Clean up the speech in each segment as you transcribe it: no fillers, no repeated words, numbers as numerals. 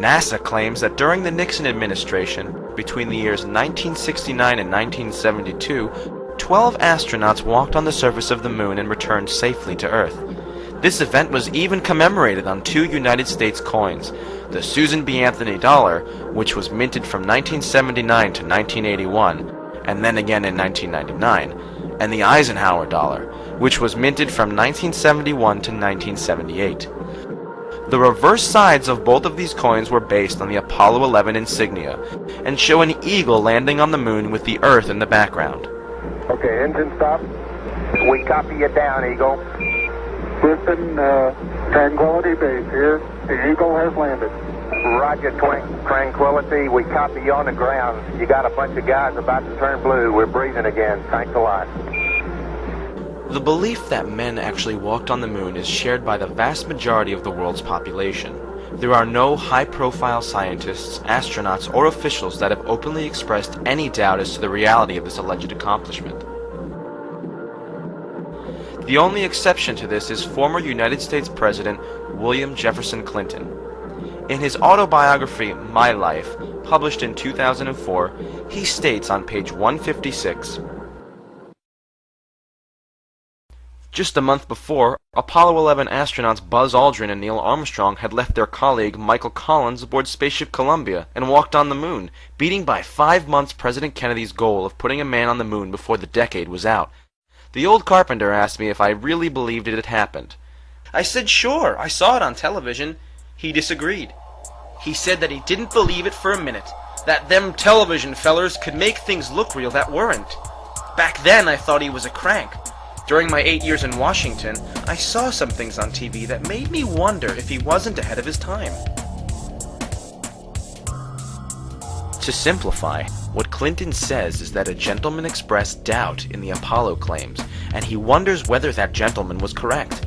NASA claims that during the Nixon administration, between the years 1969 and 1972, 12 astronauts walked on the surface of the moon and returned safely to Earth. This event was even commemorated on 2 United States coins, the Susan B. Anthony dollar, which was minted from 1979 to 1981, and then again in 1999, and the Eisenhower dollar, which was minted from 1971 to 1978. The reverse sides of both of these coins were based on the Apollo 11 insignia, and show an eagle landing on the moon with the Earth in the background. Okay, engine stop. We copy you down, Eagle. Listen, Tranquility Base here. The Eagle has landed. Roger, Tranquility. We copy you on the ground. You got a bunch of guys about to turn blue. We're breathing again. Thanks a lot. The belief that men actually walked on the moon is shared by the vast majority of the world's population. There are no high-profile scientists, astronauts, or officials that have openly expressed any doubt as to the reality of this alleged accomplishment. The only exception to this is former United States President William Jefferson Clinton. In his autobiography, My Life, published in 2004, he states on page 156, "Just a month before, Apollo 11 astronauts Buzz Aldrin and Neil Armstrong had left their colleague Michael Collins aboard Spaceship Columbia and walked on the moon, beating by 5 months President Kennedy's goal of putting a man on the moon before the decade was out. The old carpenter asked me if I really believed it had happened. I said sure, I saw it on television. He disagreed. He said that he didn't believe it for a minute, that them television fellers could make things look real that weren't. Back then I thought he was a crank. During my 8 years in Washington, I saw some things on TV that made me wonder if he wasn't ahead of his time." To simplify, what Clinton says is that a gentleman expressed doubt in the Apollo claims, and he wonders whether that gentleman was correct.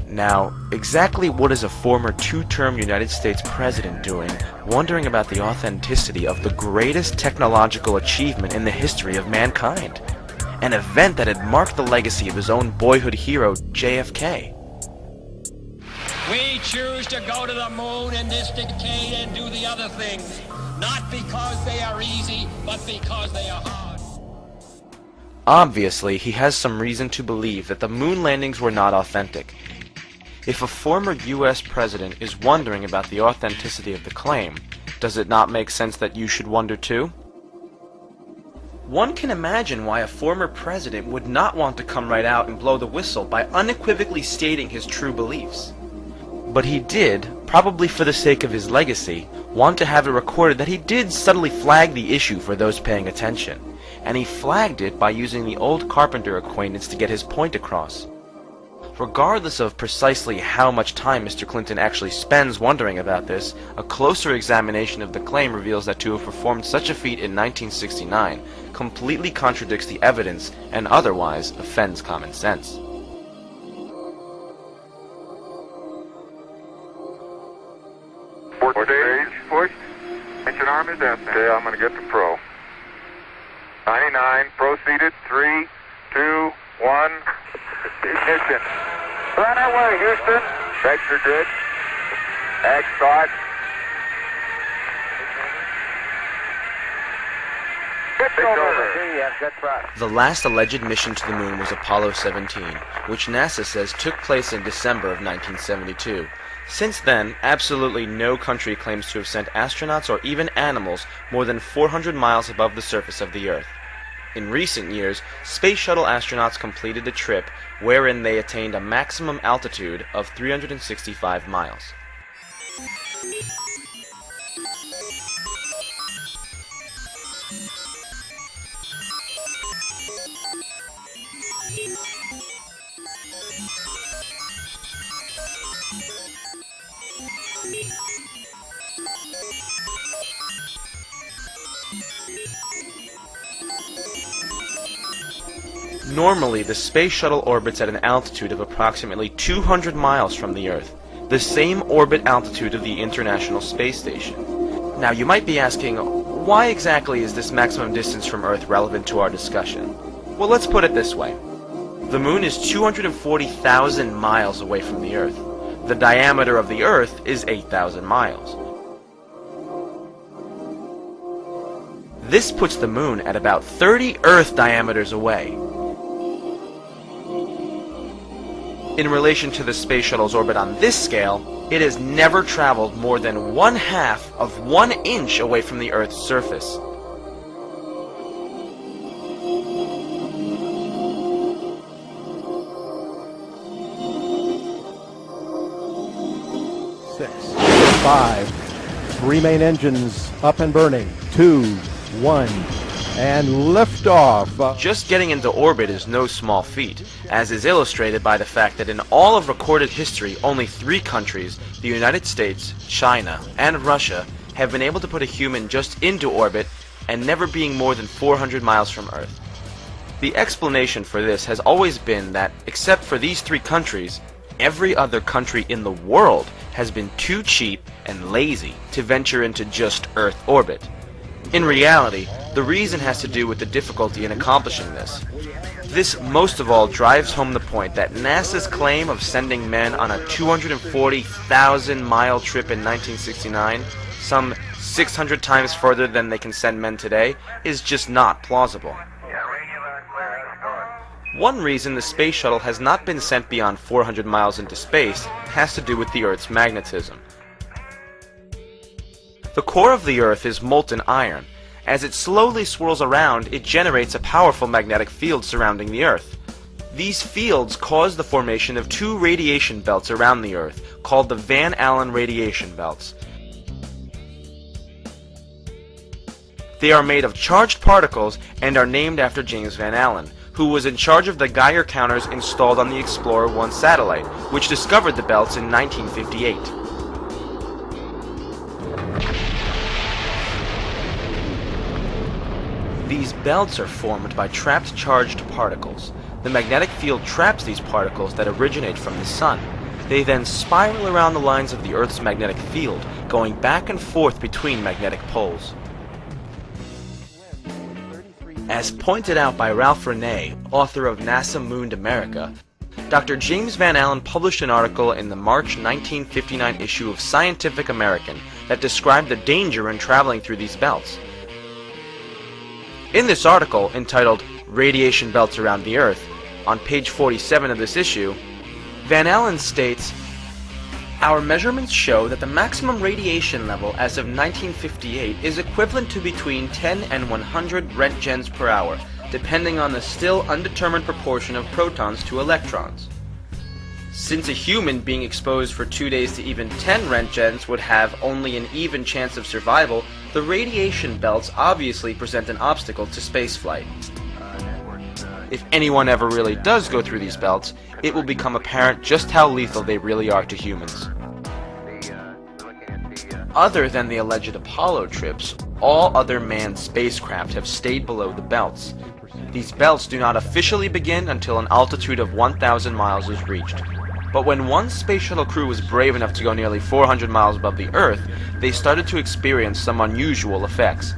Now, exactly what is a former 2-term United States president doing, wondering about the authenticity of the greatest technological achievement in the history of mankind? An event that had marked the legacy of his own boyhood hero, JFK. We choose to go to the moon in this decade and do the other things, not because they are easy, but because they are hard. Obviously, he has some reason to believe that the moon landings were not authentic. If a former U.S. president is wondering about the authenticity of the claim, does it not make sense that you should wonder too? One can imagine why a former president would not want to come right out and blow the whistle by unequivocally stating his true beliefs. But he did, probably for the sake of his legacy, want to have it recorded that he did subtly flag the issue for those paying attention, and he flagged it by using the old carpenter acquaintance to get his point across. Regardless of precisely how much time Mr. Clinton actually spends wondering about this, a closer examination of the claim reveals that to have performed such a feat in 1969 completely contradicts the evidence and otherwise offends common sense. Stage push. Engine arm is destined. Okay, I'm going to get to pro. 99, proceeded. 3, 2, 1. Ignition. Run away, Houston. Vector grid. Ag start. Pitch over. Yes, that's right. The last alleged mission to the moon was Apollo 17, which NASA says took place in December of 1972. Since then, absolutely no country claims to have sent astronauts or even animals more than 400 miles above the surface of the Earth. In recent years, space shuttle astronauts completed a trip wherein they attained a maximum altitude of 365 miles. Normally, the space shuttle orbits at an altitude of approximately 200 miles from the Earth, the same orbit altitude of the International Space Station. Now, you might be asking, why exactly is this maximum distance from Earth relevant to our discussion? Well, let's put it this way. The Moon is 240,000 miles away from the Earth. The diameter of the Earth is 8,000 miles. This puts the moon at about 30 Earth diameters away. In relation to the space shuttle's orbit on this scale, it has never traveled more than 1/2 of 1 inch away from the Earth's surface. Six, 5, 3 main engines up and burning, 2, 1, and liftoff. Just getting into orbit is no small feat, as is illustrated by the fact that in all of recorded history, only 3 countries, the United States, China, and Russia, have been able to put a human just into orbit and never being more than 400 miles from Earth. The explanation for this has always been that, except for these 3 countries, every other country in the world has been too cheap and lazy to venture into just Earth orbit. In reality, the reason has to do with the difficulty in accomplishing this. This most of all drives home the point that NASA's claim of sending men on a 240,000-mile trip in 1969, some 600 times further than they can send men today, is just not plausible. One reason the space shuttle has not been sent beyond 400 miles into space has to do with the Earth's magnetism. The core of the Earth is molten iron. As it slowly swirls around, it generates a powerful magnetic field surrounding the Earth. These fields cause the formation of 2 radiation belts around the Earth, called the Van Allen radiation belts. They are made of charged particles and are named after James Van Allen, who was in charge of the Geiger counters installed on the Explorer 1 satellite, which discovered the belts in 1958. These belts are formed by trapped charged particles. The magnetic field traps these particles that originate from the Sun. They then spiral around the lines of the Earth's magnetic field, going back and forth between magnetic poles. As pointed out by Ralph Renee, author of NASA Mooned America, Dr. James Van Allen published an article in the March 1959 issue of Scientific American that described the danger in traveling through these belts. In this article, entitled Radiation Belts Around the Earth, on page 47 of this issue, Van Allen states, "Our measurements show that the maximum radiation level as of 1958 is equivalent to between 10 and 100 Roentgens per hour, depending on the still undetermined proportion of protons to electrons. Since a human being exposed for 2 days to even 10 Roentgens would have only an even chance of survival, the radiation belts obviously present an obstacle to spaceflight. If anyone ever really does go through these belts, it will become apparent just how lethal they really are to humans." Other than the alleged Apollo trips, all other manned spacecraft have stayed below the belts. These belts do not officially begin until an altitude of 1,000 miles is reached. But when one space shuttle crew was brave enough to go nearly 400 miles above the Earth, they started to experience some unusual effects.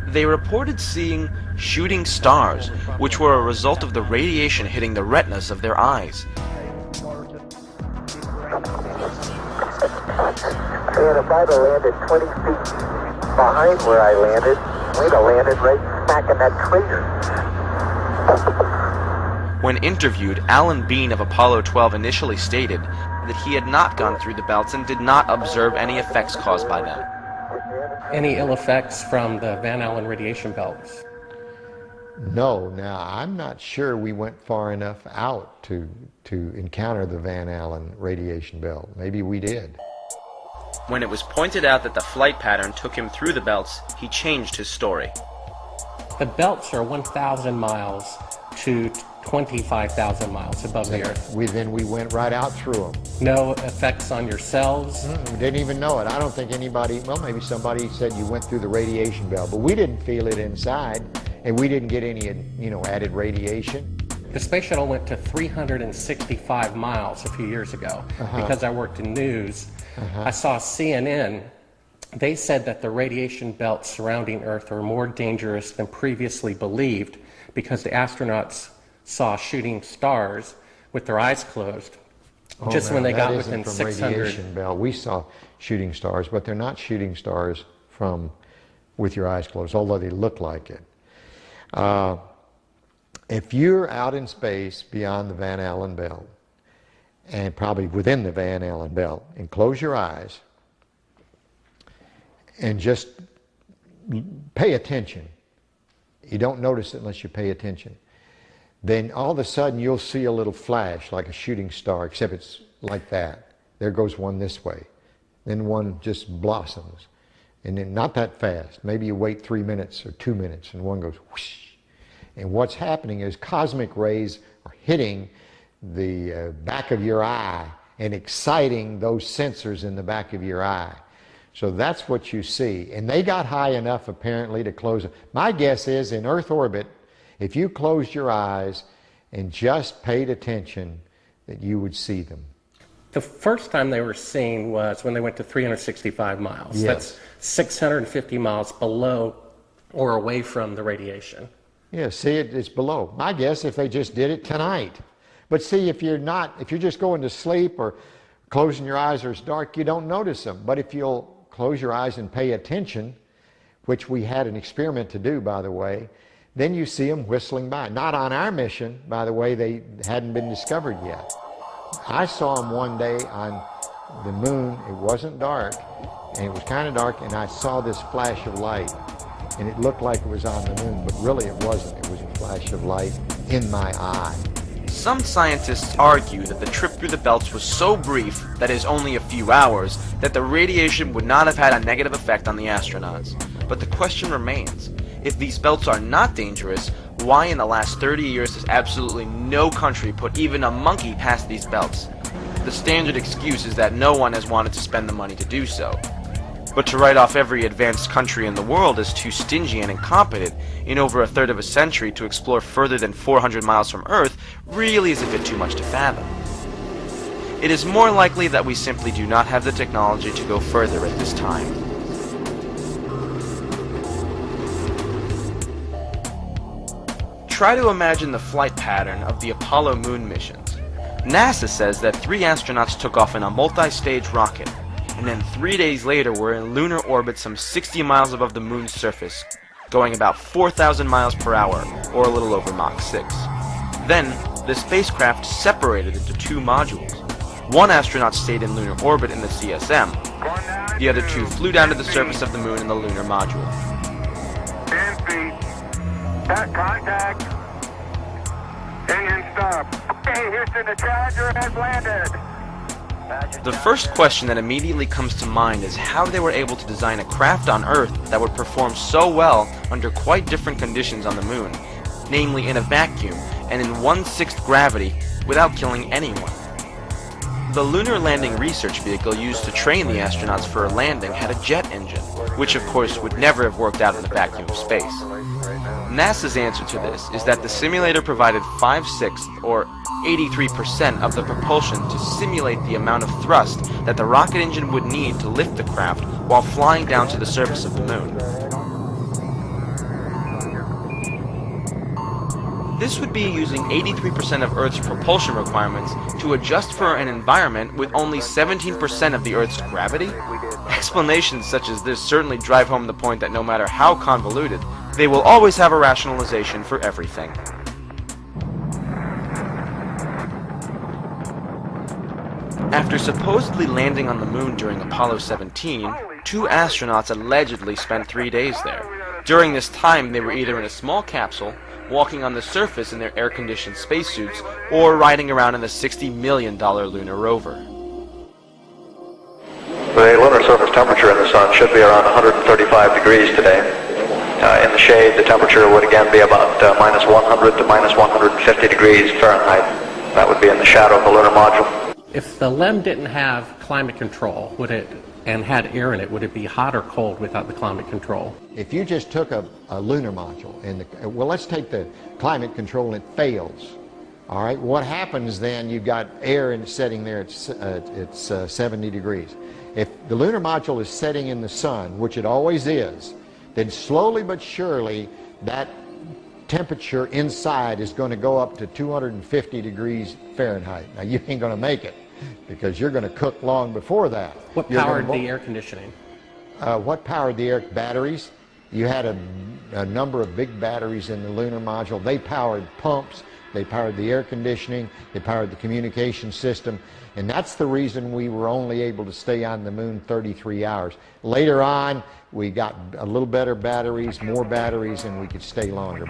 They reported seeing shooting stars, which were a result of the radiation hitting the retinas of their eyes. And if I'd have landed 20 feet behind where I landed, we'd have landed right smack in that crater. When interviewed, Alan Bean of Apollo 12 initially stated that he had not gone through the belts and did not observe any effects caused by them. Any ill effects from the Van Allen radiation belts? No. Now, I'm not sure we went far enough out to encounter the Van Allen radiation belt. Maybe we did. When it was pointed out that the flight pattern took him through the belts, he changed his story. The belts are 1,000 miles to 25,000 miles above the Earth. Then we went right out through them. No effects on your cells? We didn't even know it. I don't think anybody, well, maybe somebody said you went through the radiation belt, but we didn't feel it inside, and we didn't get any, added radiation. The space shuttle went to 365 miles a few years ago. Because I worked in news. I saw CNN. They said that the radiation belts surrounding Earth are more dangerous than previously believed because the astronauts saw shooting stars with their eyes closed when they got within 600. Radiation belt. We saw shooting stars, but they're not shooting stars from with your eyes closed, although they look like it. If you're out in space beyond the Van Allen belt, and probably within the Van Allen belt, and close your eyes and just pay attention. You don't notice it unless you pay attention. Then all of a sudden you'll see a little flash like a shooting star, except it's like that. There goes one this way. Then one just blossoms. And then not that fast. Maybe you wait 3 minutes or 2 minutes and one goes whoosh. And what's happening is cosmic rays are hitting the back of your eye and exciting those sensors in the back of your eye. So that's what you see. And they got high enough apparently to close. My guess is in Earth orbit, if you closed your eyes and just paid attention, that you would see them. The first time they were seen was when they went to 365 miles. Yes. That's 650 miles below or away from the radiation. Yeah, see, it's below. My guess if they just did it tonight. But see, if you're just going to sleep or closing your eyes or it's dark, you don't notice them. But if you'll close your eyes and pay attention, which we had an experiment to do, by the way, then you see them whistling by. Not on our mission, by the way, they hadn't been discovered yet. I saw them one day on the moon. It wasn't dark, and it was kind of dark, and I saw this flash of light. And it looked like it was on the moon, but really it wasn't. It was a flash of light in my eye. Some scientists argue that the trip through the belts was so brief, that is only a few hours, that the radiation would not have had a negative effect on the astronauts. But the question remains, if these belts are not dangerous, why in the last 30 years has absolutely no country put even a monkey past these belts? The standard excuse is that no one has wanted to spend the money to do so. But to write off every advanced country in the world as too stingy and incompetent in over a third of a century to explore further than 400 miles from Earth really is a bit too much to fathom. It is more likely that we simply do not have the technology to go further at this time. Try to imagine the flight pattern of the Apollo moon missions. NASA says that 3 astronauts took off in a multi-stage rocket, and then 3 days later were in lunar orbit some 60 miles above the moon's surface, going about 4,000 miles per hour, or a little over Mach 6. Then, the spacecraft separated into 2 modules. One astronaut stayed in lunar orbit in the CSM. The other 2 flew down to the surface of the moon in the lunar module. 10 feet. Contact. Engine stop. Okay, Houston, the Challenger has landed. The first question that immediately comes to mind is how they were able to design a craft on Earth that would perform so well under quite different conditions on the moon, namely in a vacuum and in 1/6 gravity without killing anyone. The Lunar Landing Research Vehicle used to train the astronauts for a landing had a jet engine, which of course would never have worked out in the vacuum of space. NASA's answer to this is that the simulator provided 5/6 or 83% of the propulsion to simulate the amount of thrust that the rocket engine would need to lift the craft while flying down to the surface of the moon. This would be using 83% of Earth's propulsion requirements to adjust for an environment with only 17% of the Earth's gravity? Explanations such as this certainly drive home the point that no matter how convoluted, they will always have a rationalization for everything. After supposedly landing on the moon during Apollo 17, 2 astronauts allegedly spent 3 days there. During this time, they were either in a small capsule, walking on the surface in their air-conditioned spacesuits, or riding around in the $60 million lunar rover. The lunar surface temperature in the sun should be around 135 degrees today. In the shade, the temperature would again be about minus 100 to minus 150 degrees Fahrenheit. That would be in the shadow of the lunar module. If the LEM didn't have climate control, and had air in it, would it be hot or cold without the climate control? If you just took a lunar module, and well, let's take the climate control and it fails. All right, what happens then? You've got air and setting there, it's 70 degrees. If the lunar module is setting in the sun, which it always is, then slowly but surely that temperature inside is going to go up to 250 degrees Fahrenheit. Now you ain't going to make it because you're going to cook long before that. What powered the air conditioning? What powered the air? Batteries. You had a number of big batteries in the lunar module. They powered pumps, they powered the air conditioning, they powered the communication system, and that's the reason we were only able to stay on the moon 33 hours. Later on, we got a little better batteries, more batteries, and we could stay longer.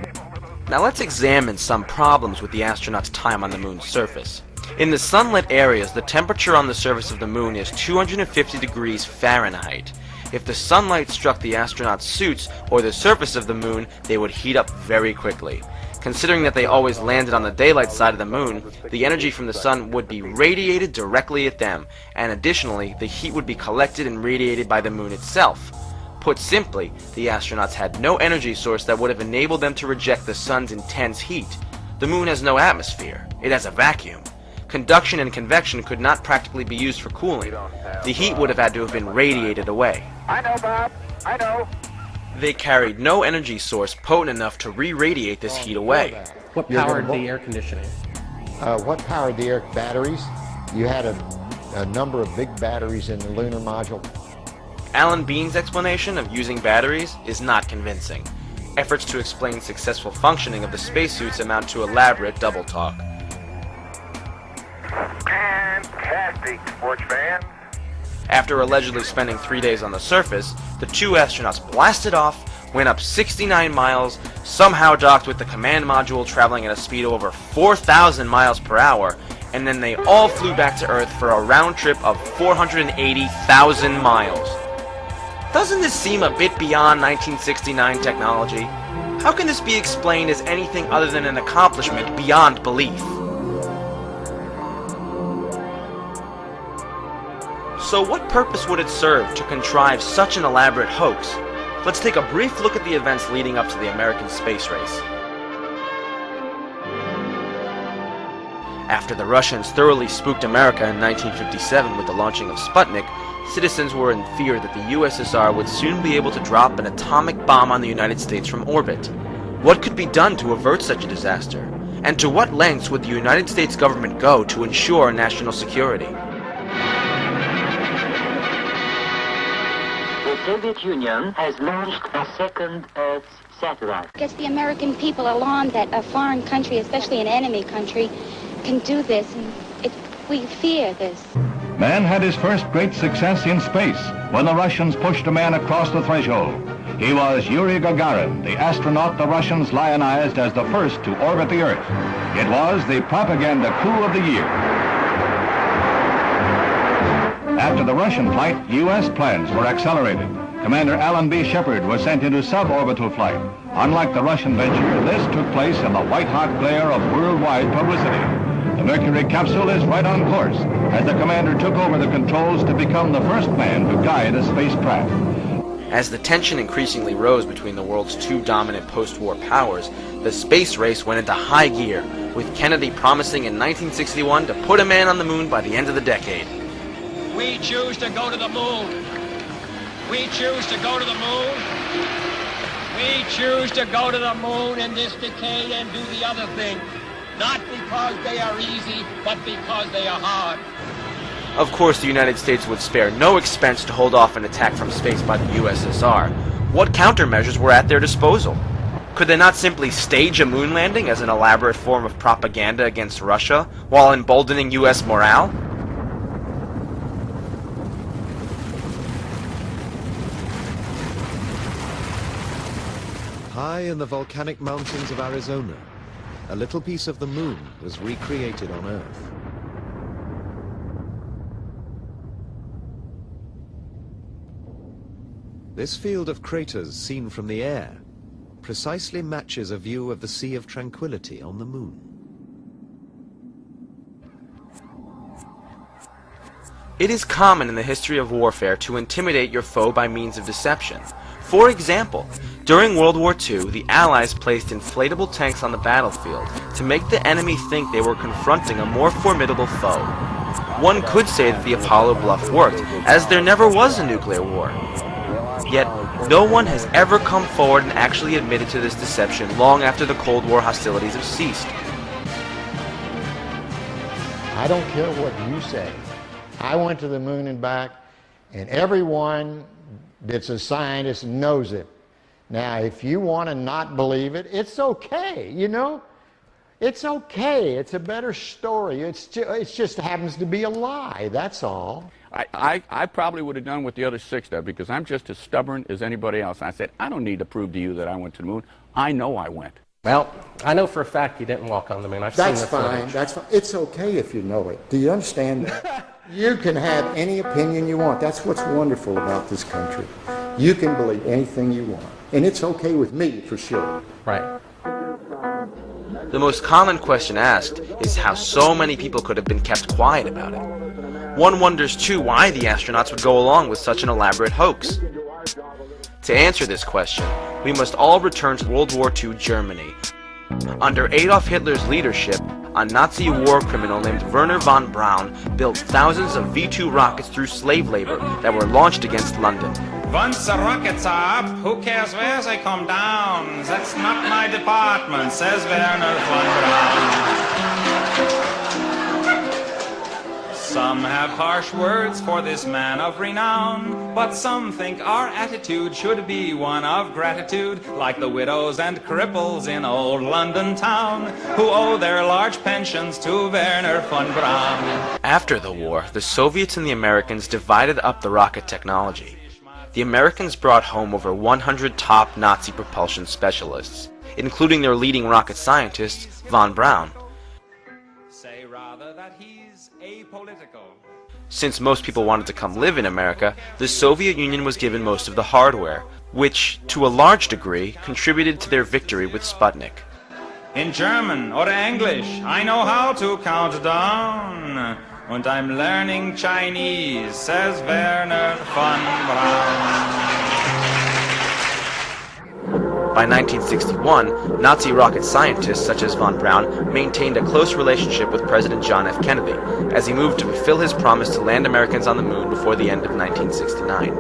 Now let's examine some problems with the astronauts' time on the moon's surface. In the sunlit areas, the temperature on the surface of the moon is 250 degrees Fahrenheit. If the sunlight struck the astronauts' suits or the surface of the moon, they would heat up very quickly. Considering that they always landed on the daylight side of the moon, the energy from the sun would be radiated directly at them, and additionally, the heat would be collected and radiated by the moon itself. Put simply, the astronauts had no energy source that would have enabled them to reject the sun's intense heat. The moon has no atmosphere. It has a vacuum. Conduction and convection could not practically be used for cooling. The heat would have had to have been radiated away. I know, Bob. I know. They carried no energy source potent enough to re-radiate this heat away. What powered the air conditioning? What powered the air batteries? You had a number of big batteries in the lunar module. Alan Bean's explanation of using batteries is not convincing. Efforts to explain successful functioning of the spacesuits amount to elaborate double talk. Fantastic, sports fan. After allegedly spending 3 days on the surface, the two astronauts blasted off, went up 69 miles, somehow docked with the command module traveling at a speed of over 4,000 miles per hour, and then they all flew back to Earth for a round trip of 480,000 miles. Doesn't this seem a bit beyond 1969 technology? How can this be explained as anything other than an accomplishment beyond belief? So what purpose would it serve to contrive such an elaborate hoax? Let's take a brief look at the events leading up to the American space race. After the Russians thoroughly spooked America in 1957 with the launching of Sputnik, citizens were in fear that the USSR would soon be able to drop an atomic bomb on the United States from orbit. What could be done to avert such a disaster? And to what lengths would the United States government go to ensure national security? The Soviet Union has launched a second Earth satellite. Gets the American people alarmed that a foreign country, especially an enemy country, can do this, and we fear this. Man had his first great success in space when the Russians pushed a man across the threshold. He was Yuri Gagarin, the astronaut the Russians lionized as the first to orbit the Earth. It was the propaganda coup of the year. After the Russian flight, U.S. plans were accelerated. Commander Alan B. Shepard was sent into suborbital flight. Unlike the Russian venture, this took place in the white-hot glare of worldwide publicity. The Mercury capsule is right on course as the commander took over the controls to become the first man to guide a spacecraft. As the tension increasingly rose between the world's two dominant post-war powers, the space race went into high gear, with Kennedy promising in 1961 to put a man on the moon by the end of the decade. We choose to go to the moon. We choose to go to the moon. We choose to go to the moon in this decade and do the other thing. Not because they are easy, but because they are hard. Of course, the United States would spare no expense to hold off an attack from space by the USSR. What countermeasures were at their disposal? Could they not simply stage a moon landing as an elaborate form of propaganda against Russia, while emboldening U.S. morale? High in the volcanic mountains of Arizona, a little piece of the moon was recreated on Earth. This field of craters seen from the air precisely matches a view of the Sea of Tranquility on the moon. It is common in the history of warfare to intimidate your foe by means of deception. For example, during World War II, the Allies placed inflatable tanks on the battlefield to make the enemy think they were confronting a more formidable foe. One could say that the Apollo bluff worked, as there never was a nuclear war. Yet, no one has ever come forward and actually admitted to this deception long after the Cold War hostilities have ceased. I don't care what you say. I went to the moon and back, and everyone that's a scientist knows it. Now, if you want to not believe it, it's okay, you know? It's okay. It's a better story. It just happens to be a lie, that's all. I probably would have done what the other 6 did, because I'm just as stubborn as anybody else. I said, I don't need to prove to you that I went to the moon. I know I went. Well, I know for a fact you didn't walk on the moon. I've seen the footage. That's fine. It's okay if you know it. Do you understand that? You can have any opinion you want. That's what's wonderful about this country. You can believe anything you want. And it's okay with me, for sure. Right. The most common question asked is how so many people could have been kept quiet about it. One wonders too why the astronauts would go along with such an elaborate hoax. To answer this question, we must all return to World War II Germany. Under Adolf Hitler's leadership, a Nazi war criminal named Werner von Braun built thousands of V-2 rockets through slave labor that were launched against London. Once the rockets are up, who cares where they come down? That's not my department, says Werner von Braun. Some have harsh words for this man of renown, but some think our attitude should be one of gratitude, like the widows and cripples in old London town, who owe their large pensions to Werner von Braun. After the war, the Soviets and the Americans divided up the rocket technology. The Americans brought home over 100 top Nazi propulsion specialists, including their leading rocket scientist, von Braun. Say rather that he's apolitical. Since most people wanted to come live in America, the Soviet Union was given most of the hardware, which, to a large degree, contributed to their victory with Sputnik. In German or English, I know how to count down. And I'm learning Chinese, says Werner von Braun. By 1961, Nazi rocket scientists such as von Braun maintained a close relationship with President John F. Kennedy, as he moved to fulfill his promise to land Americans on the moon before the end of 1969.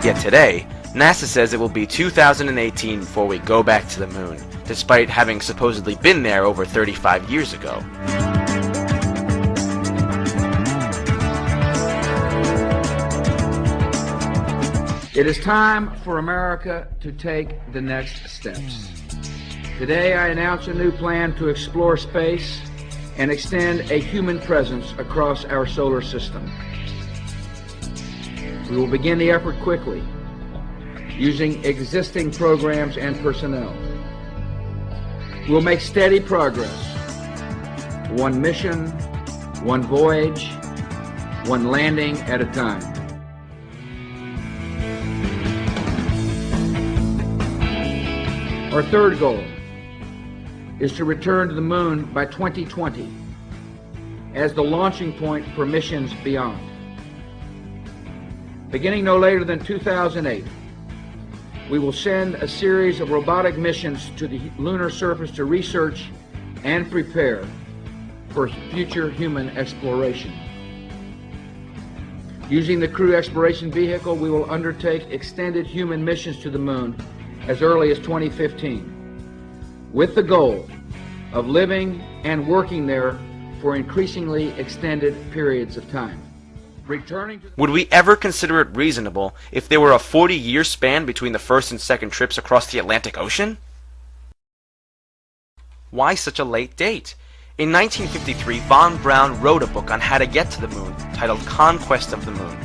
Yet today, NASA says it will be 2018 before we go back to the moon, despite having supposedly been there over 35 years ago. It is time for America to take the next steps. Today I announce a new plan to explore space and extend a human presence across our solar system. We will begin the effort quickly, using existing programs and personnel. We'll make steady progress. One mission, one voyage, one landing at a time. Our third goal is to return to the moon by 2020 as the launching point for missions beyond. Beginning no later than 2008, we will send a series of robotic missions to the lunar surface to research and prepare for future human exploration. Using the Crew Exploration Vehicle, we will undertake extended human missions to the moon as early as 2015, with the goal of living and working there for increasingly extended periods of time. Would we ever consider it reasonable if there were a 40-year span between the first and second trips across the Atlantic Ocean? Why such a late date? In 1953, von Braun wrote a book on how to get to the moon, titled Conquest of the Moon.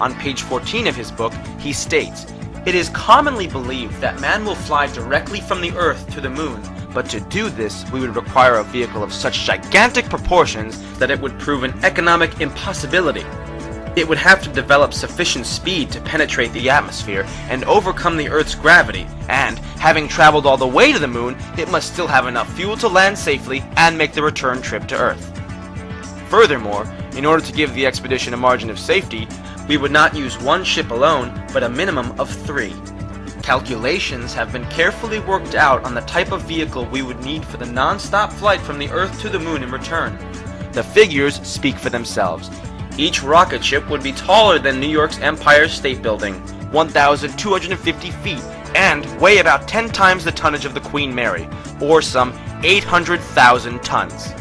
On page 14 of his book, he states, "It is commonly believed that man will fly directly from the Earth to the moon, but to do this, we would require a vehicle of such gigantic proportions that it would prove an economic impossibility. It would have to develop sufficient speed to penetrate the atmosphere and overcome the Earth's gravity, and, having traveled all the way to the moon, it must still have enough fuel to land safely and make the return trip to Earth. Furthermore, in order to give the expedition a margin of safety, we would not use one ship alone, but a minimum of 3. Calculations have been carefully worked out on the type of vehicle we would need for the non-stop flight from the Earth to the moon in return. The figures speak for themselves. Each rocket ship would be taller than New York's Empire State Building, 1,250 feet, and weigh about 10 times the tonnage of the Queen Mary, or some 800,000 tons.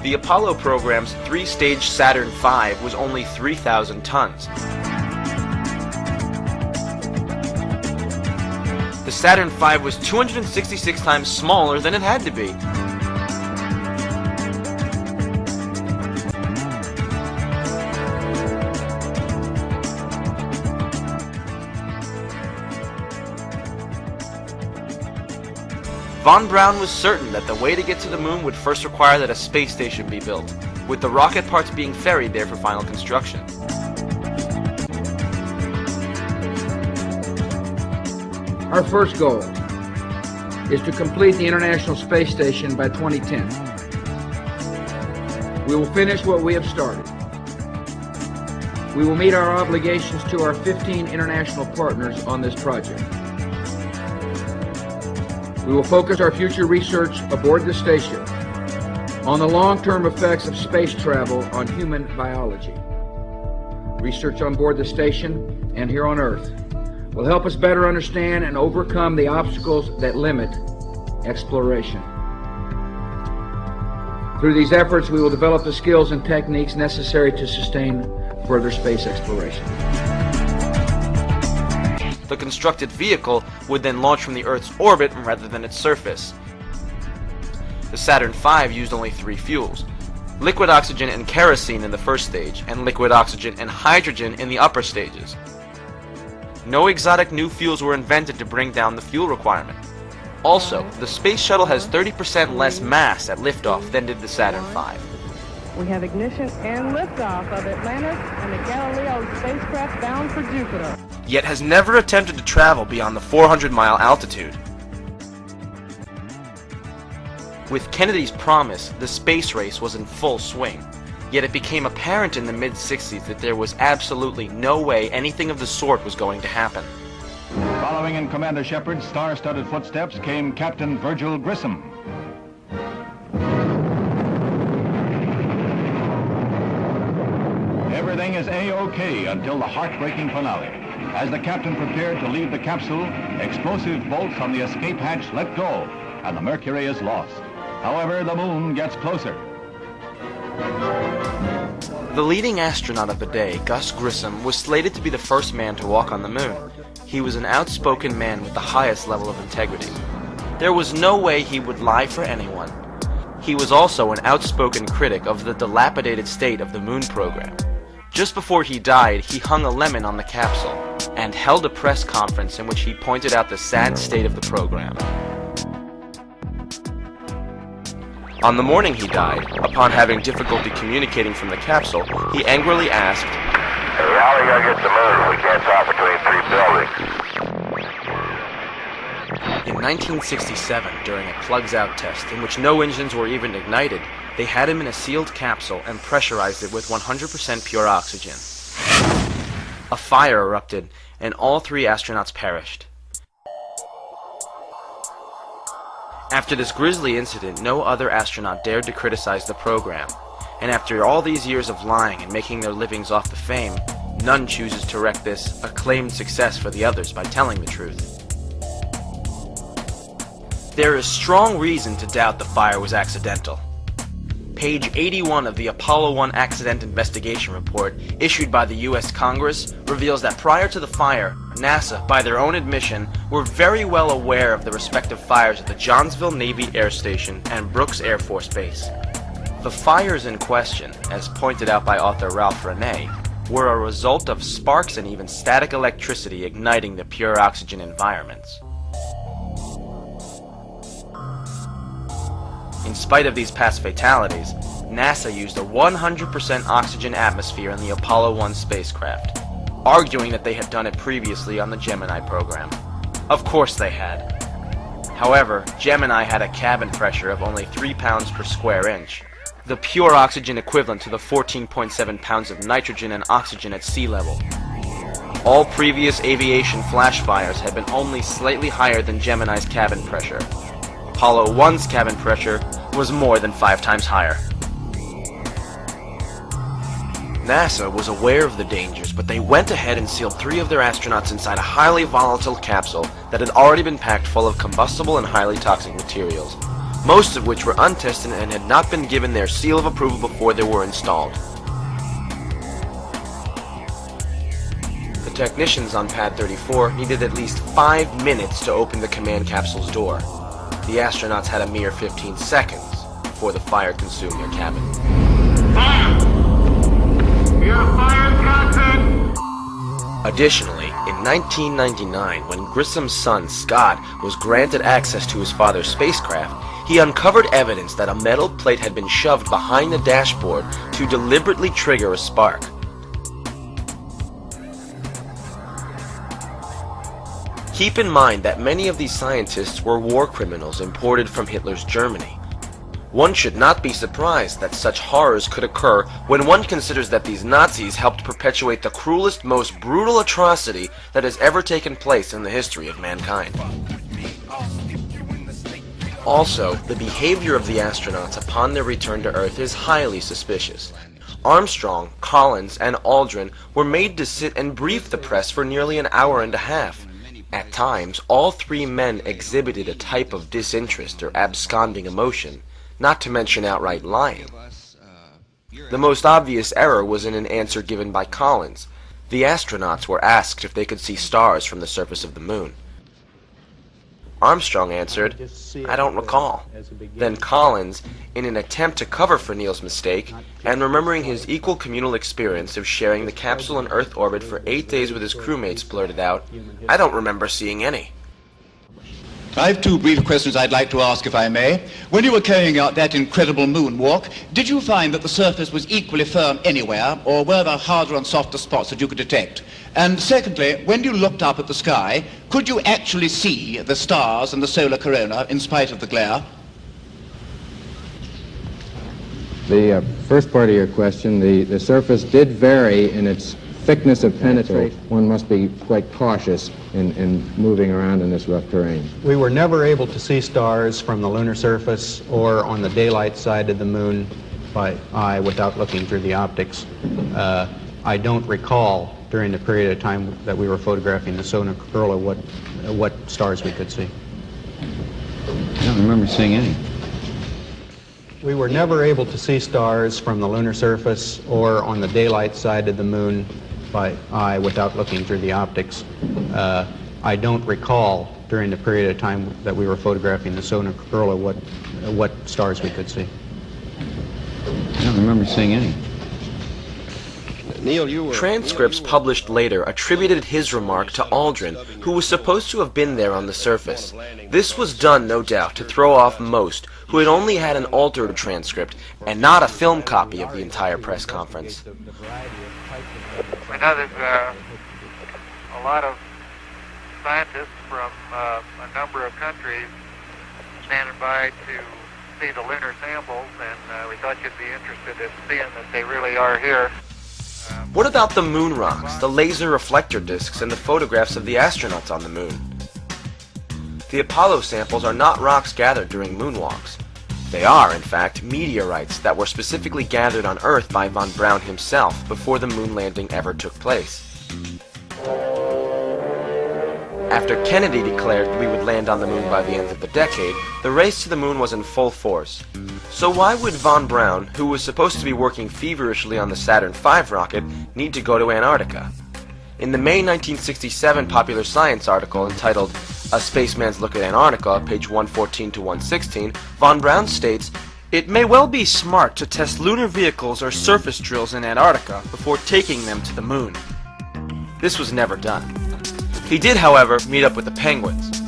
The Apollo program's three-stage Saturn V was only 3,000 tons. The Saturn V was 266 times smaller than it had to be. Von Braun was certain that the way to get to the moon would first require that a space station be built, with the rocket parts being ferried there for final construction. Our first goal is to complete the International Space Station by 2010. We will finish what we have started. We will meet our obligations to our 15 international partners on this project. We will focus our future research aboard the station on the long-term effects of space travel on human biology. Research on board the station and here on Earth will help us better understand and overcome the obstacles that limit exploration. Through these efforts, we will develop the skills and techniques necessary to sustain further space exploration. The constructed vehicle would then launch from the Earth's orbit rather than its surface. The Saturn V used only 3 fuels: liquid oxygen and kerosene in the first stage, and liquid oxygen and hydrogen in the upper stages. No exotic new fuels were invented to bring down the fuel requirement. Also, the space shuttle has 30% less mass at liftoff than did the Saturn V. We have ignition and liftoff of Atlantis and the Galileo spacecraft bound for Jupiter. Yet has never attempted to travel beyond the 400-mile altitude. With Kennedy's promise, the space race was in full swing. Yet it became apparent in the mid-60s that there was absolutely no way anything of the sort was going to happen. Following in Commander Shepard's star-studded footsteps came Captain Virgil Grissom. Everything is A-OK until the heartbreaking finale. As the captain prepared to leave the capsule, explosive bolts on the escape hatch let go, and the Mercury is lost. However, the moon gets closer. The leading astronaut of the day, Gus Grissom, was slated to be the first man to walk on the moon. He was an outspoken man with the highest level of integrity. There was no way he would lie for anyone. He was also an outspoken critic of the dilapidated state of the moon program. Just before he died, he hung a lemon on the capsule and held a press conference in which he pointed out the sad state of the program. On the morning he died, upon having difficulty communicating from the capsule, he angrily asked, "Hey, how are we going to get to the moon? We can't talk between 3 buildings." In 1967, during a plugs-out test in which no engines were even ignited, they had him in a sealed capsule and pressurized it with 100% pure oxygen. A fire erupted, and all 3 astronauts perished. After this grisly incident, no other astronaut dared to criticize the program, and after all these years of lying and making their livings off the fame, none chooses to wreck this acclaimed success for the others by telling the truth. There is strong reason to doubt the fire was accidental. Page 81 of the Apollo 1 Accident Investigation Report, issued by the U.S. Congress, reveals that prior to the fire, NASA, by their own admission, were very well aware of the respective fires at the Johnsville Navy Air Station and Brooks Air Force Base. The fires in question, as pointed out by author Ralph Renee, were a result of sparks and even static electricity igniting the pure oxygen environments. In spite of these past fatalities, NASA used a 100% oxygen atmosphere in the Apollo 1 spacecraft, arguing that they had done it previously on the Gemini program. Of course they had. However, Gemini had a cabin pressure of only 3 pounds per square inch, the pure oxygen equivalent to the 14.7 pounds of nitrogen and oxygen at sea level. All previous aviation flash fires had been only slightly higher than Gemini's cabin pressure. Apollo 1's cabin pressure was more than 5 times higher. NASA was aware of the dangers, but they went ahead and sealed 3 of their astronauts inside a highly volatile capsule that had already been packed full of combustible and highly toxic materials. most of which were untested and had not been given their seal of approval before they were installed. The technicians on Pad 34 needed at least 5 minutes to open the command capsule's door. The astronauts had a mere 15 seconds before the fire consumed their cabin. Fire! We are fire in cockpit! Additionally, in 1999, when Grissom's son, Scott, was granted access to his father's spacecraft, he uncovered evidence that a metal plate had been shoved behind the dashboard to deliberately trigger a spark. Keep in mind that many of these scientists were war criminals imported from Hitler's Germany. One should not be surprised that such horrors could occur when one considers that these Nazis helped perpetuate the cruelest, most brutal atrocity that has ever taken place in the history of mankind. Also, the behavior of the astronauts upon their return to Earth is highly suspicious. Armstrong, Collins, and Aldrin were made to sit and brief the press for nearly an hour and a half. At times, all three men exhibited a type of disinterest or absconding emotion, not to mention outright lying. The most obvious error was in an answer given by Collins. The astronauts were asked if they could see stars from the surface of the moon. Armstrong answered, "I don't recall." Then Collins, in an attempt to cover for Neil's mistake, and remembering his equal communal experience of sharing the capsule in Earth orbit for 8 days with his crewmates, blurted out, "I don't remember seeing any." I have two brief questions I'd like to ask, if I may. When you were carrying out that incredible moonwalk, did you find that the surface was equally firm anywhere, or were there harder and softer spots that you could detect? And secondly, when you looked up at the sky, could you actually see the stars and the solar corona in spite of the glare? The first part of your question, the surface did vary in its thickness of penetration. One must be quite cautious in moving around in this rough terrain. We were never able to see stars from the lunar surface or on the daylight side of the moon by eye without looking through the optics. I don't recall during the period of time that we were photographing the solar corona what stars we could see. I don't remember seeing any. We were never able to see stars from the lunar surface or on the daylight side of the moon by eye without looking through the optics. I don't recall during the period of time that we were photographing the solar corona what stars we could see. I don't remember seeing any. Neil, transcripts published later attributed his remark to Aldrin, who was supposed to have been there on the surface. This was done, no doubt, to throw off most, who had only had an altered transcript and not a film copy of the entire press conference. I know there's a lot of scientists from a number of countries standing by to see the lunar samples, and we thought you'd be interested in seeing that they really are here. What about the moon rocks, the laser reflector discs, and the photographs of the astronauts on the moon? The Apollo samples are not rocks gathered during moonwalks. They are, in fact, meteorites that were specifically gathered on Earth by von Braun himself before the moon landing ever took place. After Kennedy declared we would land on the moon by the end of the decade, the race to the moon was in full force. So why would von Braun, who was supposed to be working feverishly on the Saturn V rocket, need to go to Antarctica? In the May 1967 Popular Science article entitled A Spaceman's Look at Antarctica, page 114 to 116, von Braun states, "It may well be smart to test lunar vehicles or surface drills in Antarctica before taking them to the moon." This was never done. He did, however, meet up with the penguins.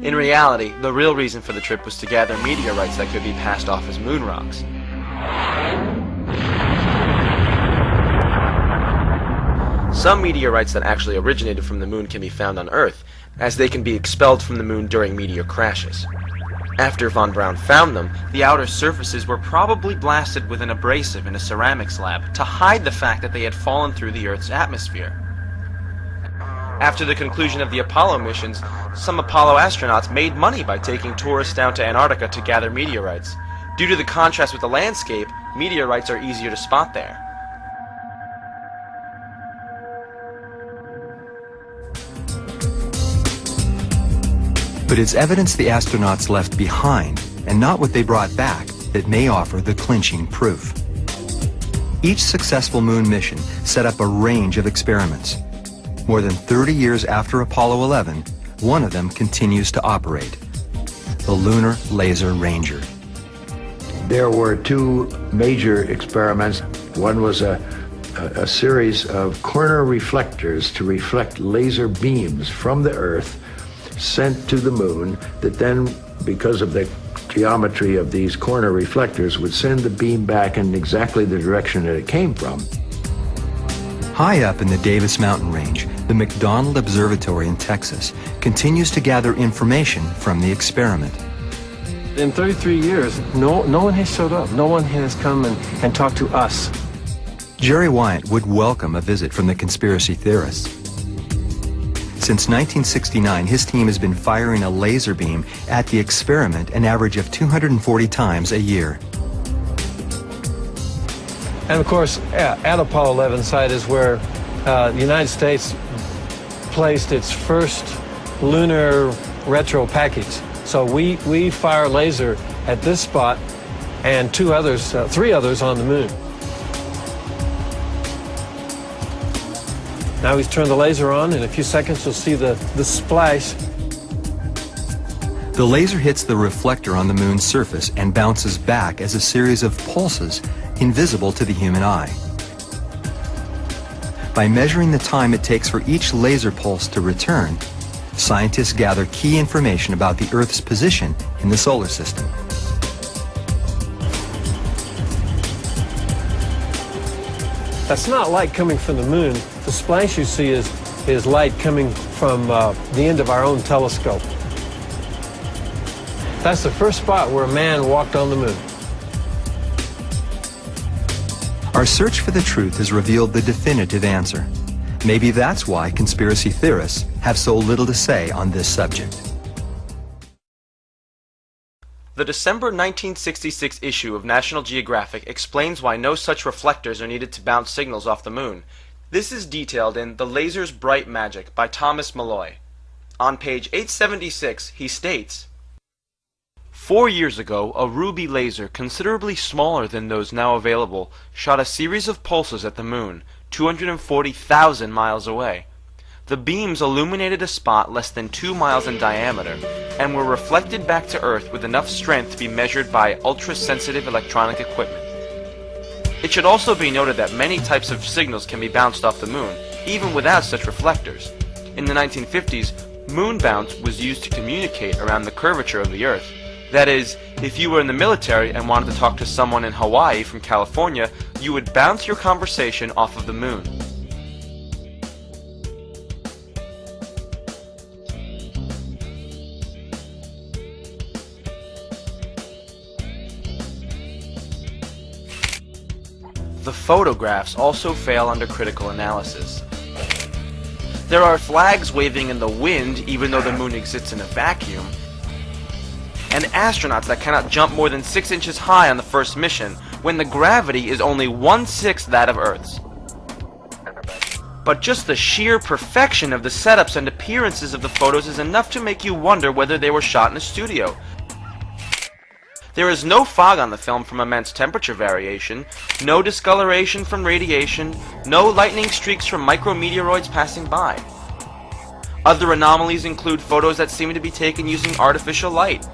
In reality, the real reason for the trip was to gather meteorites that could be passed off as moon rocks. Some meteorites that actually originated from the moon can be found on Earth, as they can be expelled from the moon during meteor crashes. After von Braun found them, the outer surfaces were probably blasted with an abrasive in a ceramics lab to hide the fact that they had fallen through the Earth's atmosphere. After the conclusion of the Apollo missions, some Apollo astronauts made money by taking tourists down to Antarctica to gather meteorites. Due to the contrast with the landscape, meteorites are easier to spot there. But it's evidence the astronauts left behind and not what they brought back, that may offer the clinching proof. Each successful moon mission set up a range of experiments. More than 30 years after Apollo 11, one of them continues to operate, the Lunar Laser Ranger. There were two major experiments. One was a series of corner reflectors to reflect laser beams from the Earth sent to the moon that then, because of the geometry of these corner reflectors, would send the beam back in exactly the direction that it came from. High up in the Davis Mountain Range, the McDonald Observatory in Texas continues to gather information from the experiment. In 33 years, no one has showed up. No one has come and talked to us. Jerry Wyatt would welcome a visit from the conspiracy theorists. Since 1969, his team has been firing a laser beam at the experiment an average of 240 times a year. And of course, at Apollo 11 site is where the United States placed its first lunar retro package. So we fire laser at this spot and three others on the moon. Now he's turned the laser on. In a few seconds, you'll see the splash. The laser hits the reflector on the moon's surface and bounces back as a series of pulses invisible to the human eye. By measuring the time it takes for each laser pulse to return, scientists gather key information about the Earth's position in the solar system. That's not light coming from the moon. The splash you see is light coming from the end of our own telescope. That's the first spot where a man walked on the moon. Our search for the truth has revealed the definitive answer. Maybe that's why conspiracy theorists have so little to say on this subject. The December 1966 issue of National Geographic explains why no such reflectors are needed to bounce signals off the moon. This is detailed in The Laser's Bright Magic by Thomas Malloy. On page 876, he states, 4 years ago, a ruby laser, considerably smaller than those now available, shot a series of pulses at the moon, 240,000 miles away. The beams illuminated a spot less than 2 miles in diameter, and were reflected back to Earth with enough strength to be measured by ultra-sensitive electronic equipment. It should also be noted that many types of signals can be bounced off the moon, even without such reflectors. In the 1950s, moon bounce was used to communicate around the curvature of the Earth. That is, if you were in the military and wanted to talk to someone in Hawaii from California, you would bounce your conversation off of the moon. The photographs also fail under critical analysis. There are flags waving in the wind even though the moon exists in a vacuum, and astronauts that cannot jump more than 6 inches high on the first mission, when the gravity is only 1/6 that of Earth's. But just the sheer perfection of the setups and appearances of the photos is enough to make you wonder whether they were shot in a studio. There is no fog on the film from immense temperature variation, no discoloration from radiation, no lightning streaks from micrometeoroids passing by. Other anomalies include photos that seem to be taken using artificial light.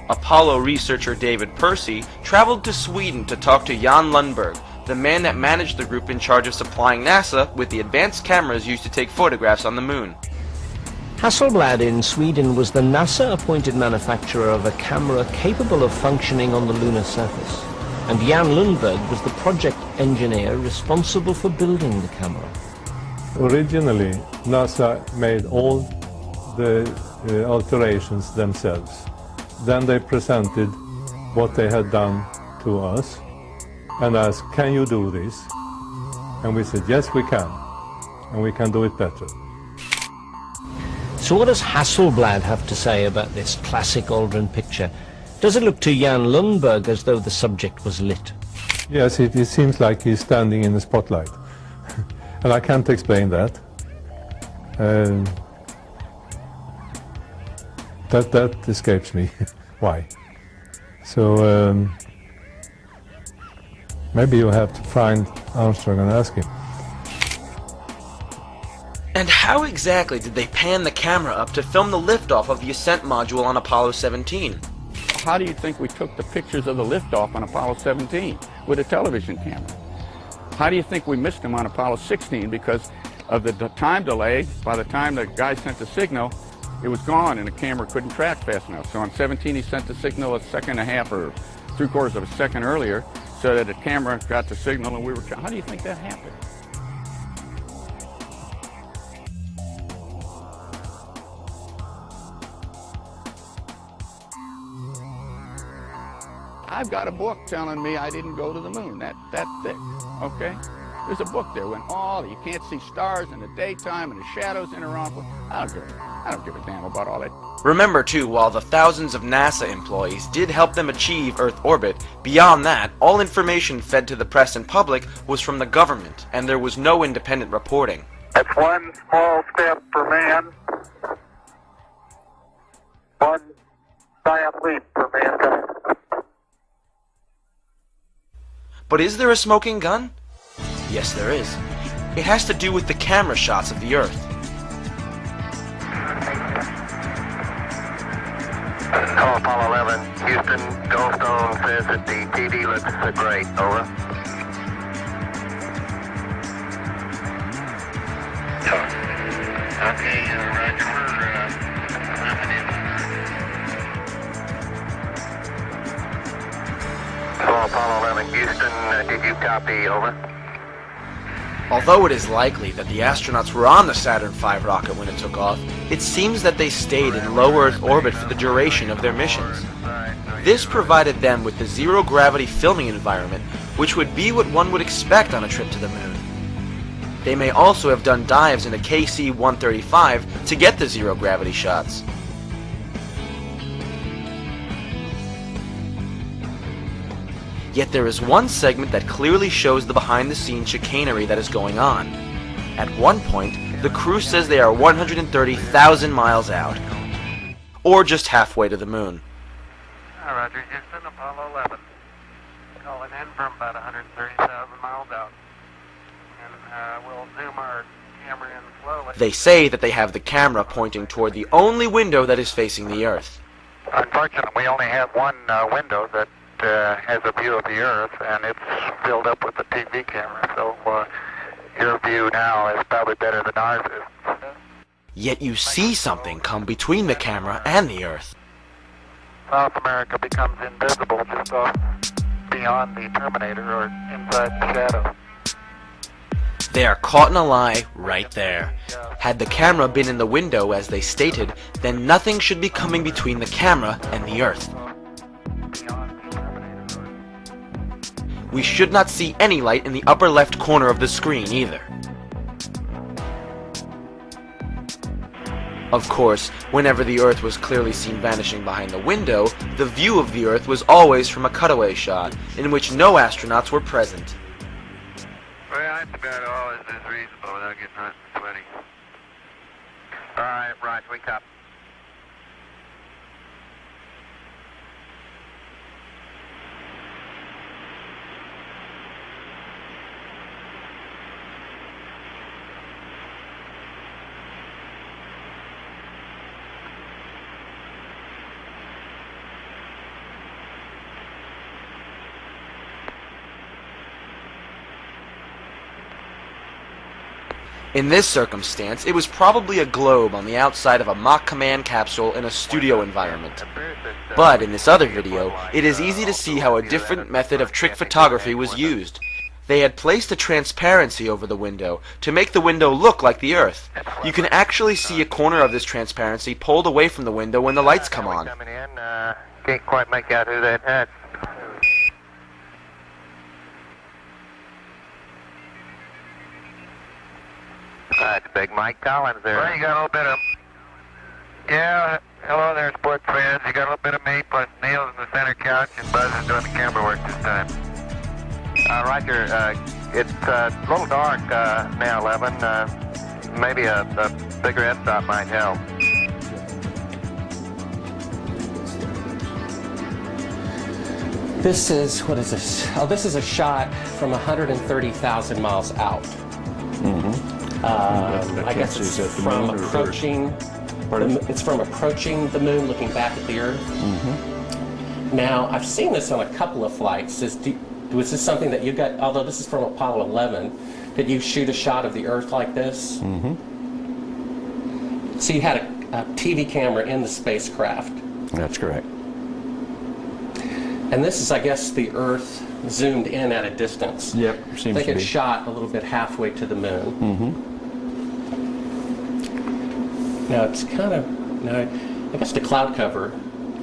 Apollo researcher David Percy traveled to Sweden to talk to Jan Lundberg, the man that managed the group in charge of supplying NASA with the advanced cameras used to take photographs on the moon. Hasselblad in Sweden was the NASA-appointed manufacturer of a camera capable of functioning on the lunar surface, and Jan Lundberg was the project engineer responsible for building the camera. Originally, NASA made all the alterations themselves. Then they presented what they had done to us and asked, can you do this? And we said, yes, we can, and we can do it better. So what does Hasselblad have to say about this classic Aldrin picture? Does it look to Jan Lundberg as though the subject was lit? Yes, it seems like he's standing in the spotlight. And I can't explain that. That escapes me. Why? So maybe you have to find Armstrong and ask him. And how exactly did they pan the camera up to film the liftoff of the ascent module on Apollo 17? How do you think we took the pictures of the liftoff on Apollo 17 with a television camera? How do you think we missed them on Apollo 16 because of the time delay? By the time the guy sent the signal, it was gone and the camera couldn't track fast enough. So on 17 he sent the signal a second and a half or 3/4 of a second earlier so that the camera got the signal and we were... How do you think that happened? I've got a book telling me I didn't go to the moon, that thick, okay? There's a book there when you can't see stars in the daytime and the shadows in around. I don't give a damn about all that. Remember too, while the thousands of NASA employees did help them achieve Earth orbit, beyond that, all information fed to the press and public was from the government, and there was no independent reporting. That's one small step for man, one giant leap for mankind. But is there a smoking gun? Yes, there is. It has to do with the camera shots of the Earth. Hello, Apollo 11. Houston, Goldstone says that the TV looks great. Over. Okay, Roger. Hello, Apollo 11. Houston, did you copy? Over. Although it is likely that the astronauts were on the Saturn V rocket when it took off, it seems that they stayed in low Earth orbit for the duration of their missions. This provided them with the zero-gravity filming environment, which would be what one would expect on a trip to the moon. They may also have done dives in a KC-135 to get the zero-gravity shots. Yet there is one segment that clearly shows the behind-the-scenes chicanery that is going on. At one point, the crew says they are 130,000 miles out, or just halfway to the moon. Roger, Houston, Apollo 11. Calling in from about 130,000 miles out. And we'll zoom our camera in slowly. They say that they have the camera pointing toward the only window that is facing the Earth. Unfortunately, we only have one window that has a view of the Earth, and it's filled up with the TV camera, so your view now is probably better than ours is. Yet you see something come between the camera and the Earth. South America becomes invisible just off beyond the Terminator or inside the shadow. They are caught in a lie right there. Had the camera been in the window as they stated, then nothing should be coming between the camera and the Earth. We should not see any light in the upper left corner of the screen either. Of course, whenever the Earth was clearly seen vanishing behind the window, the view of the Earth was always from a cutaway shot, in which no astronauts were present. Well, that's about all is reasonable without getting hot and sweaty. All right, Roger, we copy. In this circumstance, it was probably a globe on the outside of a mock command capsule in a studio environment. But in this other video, it is easy to see how a different method of trick photography was used. They had placed a transparency over the window to make the window look like the Earth. You can actually see a corner of this transparency pulled away from the window when the lights come on. Can't quite make out who that had. That's Big Mike Collins there. Well, you got a little bit of... Yeah, hello there, sports fans. You got a little bit of me, plus Neil's in the center couch, and Buzz is doing the camera work this time. Roger, it's a little dark now, 11. Maybe a bigger f-stop might help. This is, what is this? Oh, this is a shot from 130,000 miles out. I guess it's from approaching. It's from approaching the moon, looking back at the Earth. Now, I've seen this on a couple of flights. Was this something that you got? Although this is from Apollo 11, did you shoot a shot of the Earth like this? So you had a TV camera in the spacecraft. That's correct. And this is, I guess, the Earth zoomed in at a distance. Yep, seems I think to be. it's shot a little bit halfway to the moon. Now it's kind of, now I guess the cloud cover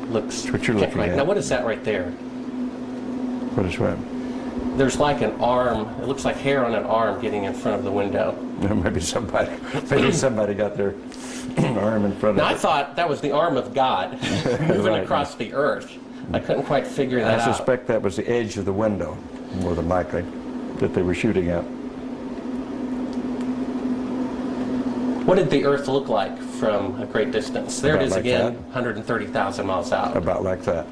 looks. That's what you're looking right. at. Now what is that right there? What is what? There's like an arm. It looks like hair on an arm getting in front of the window. Maybe somebody got their arm in front Now of I it. thought that was the arm of God moving Right. across the Earth. I couldn't quite figure that I out. suspect that was the edge of the window, more than likely, that they were shooting at. What did the Earth look like from a great distance? There About it is like again, that. 130,000 miles out. About like that.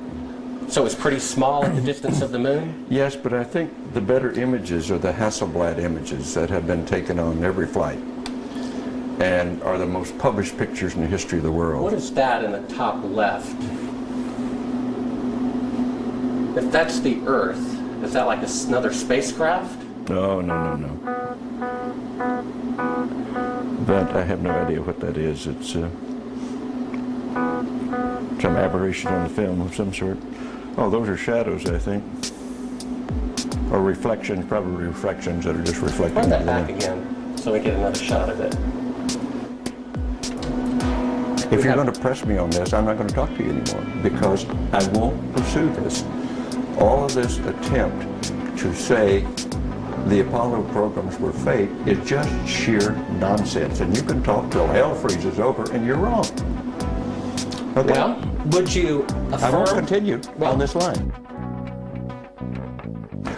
So it's pretty small at the distance of the moon? Yes, but I think the better images are the Hasselblad images that have been taken on every flight and are the most published pictures in the history of the world. What is that in the top left? If that's the Earth, is that like another spacecraft? No. That I have no idea what that is. It's some aberration on the film of some sort. Oh, those are shadows, I think. Or reflections, probably reflections that are just reflecting. Run that back again so we get another shot of it. If you're going to press me on this, I'm not going to talk to you anymore because I won't pursue this. All of this attempt to say the Apollo programs were fake is just sheer nonsense. And you can talk till hell freezes over and you're wrong. Okay? Well, would you affirm? I won't continue on this line.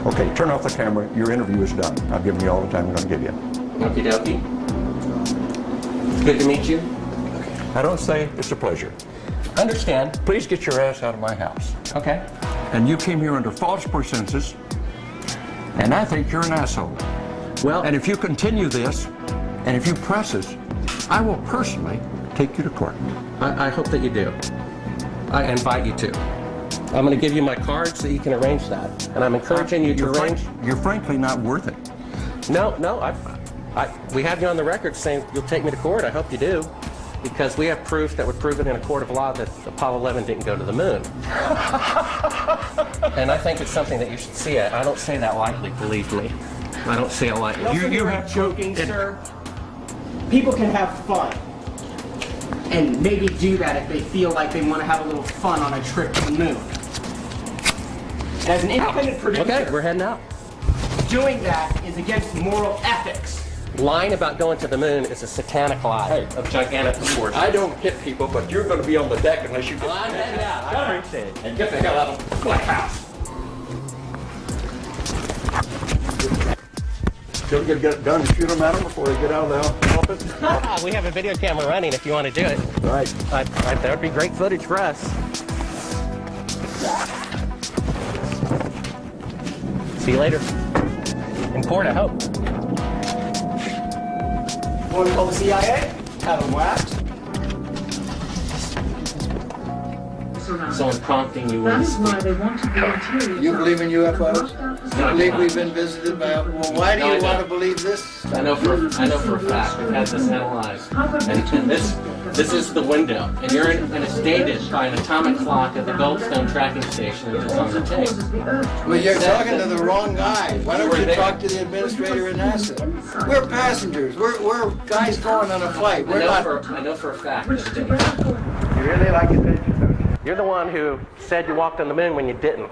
Okay, turn off the camera. Your interview is done. I've given you all the time I'm going to give you. Okie dokie. Good to meet you. I don't say it's a pleasure. Understand. Please get your ass out of my house. Okay. And you came here under false pretenses, and I think you're an asshole. Well, and if you continue this, and if you press us, I will personally take you to court. I hope that you do. I invite you to. I'm going to give you my card so you can arrange that. And I'm encouraging you to arrange. You're frankly not worth it. No, we have you on the record saying you'll take me to court. I hope you do. Because we have proof that would prove it in a court of law that Apollo 11 didn't go to the moon. And I think it's something that you should see. I don't say that lightly, believe me. I don't say it lightly. You have joking, sir. People can have fun. And maybe do that if they feel like they want to have a little fun on a trip to the moon. As an independent producer, Okay, we're heading out. doing that is against moral ethics. Lying about going to the moon is a satanic lie of gigantic proportions. I don't hit people, but you're going to be on the deck unless you get... I'm heading out. I appreciate it. And get the hell out of the black house. Don't get a gun and shoot them at them before they get out of the office? We have a video camera running if you want to do it. Right. That would be great footage for us. See you later. In court, I hope. Want to call the CIA? Have them waxed. So I'm prompting you. That is why they wanted the interior. You believe in UFOs? You believe we've been visited by... Well, why do you want to believe this? I know for a fact. We've had this analyzed. And this is the window. And you're in, and it's dated by an atomic clock at the Goldstone tracking station that is on the tape. Well, you're talking to the wrong guy. Why don't you talk to the administrator at NASA? We're passengers. We're guys going on a flight. We're not... I know for a fact. You really like attention, don't you? You're the one who said you walked on the moon when you didn't.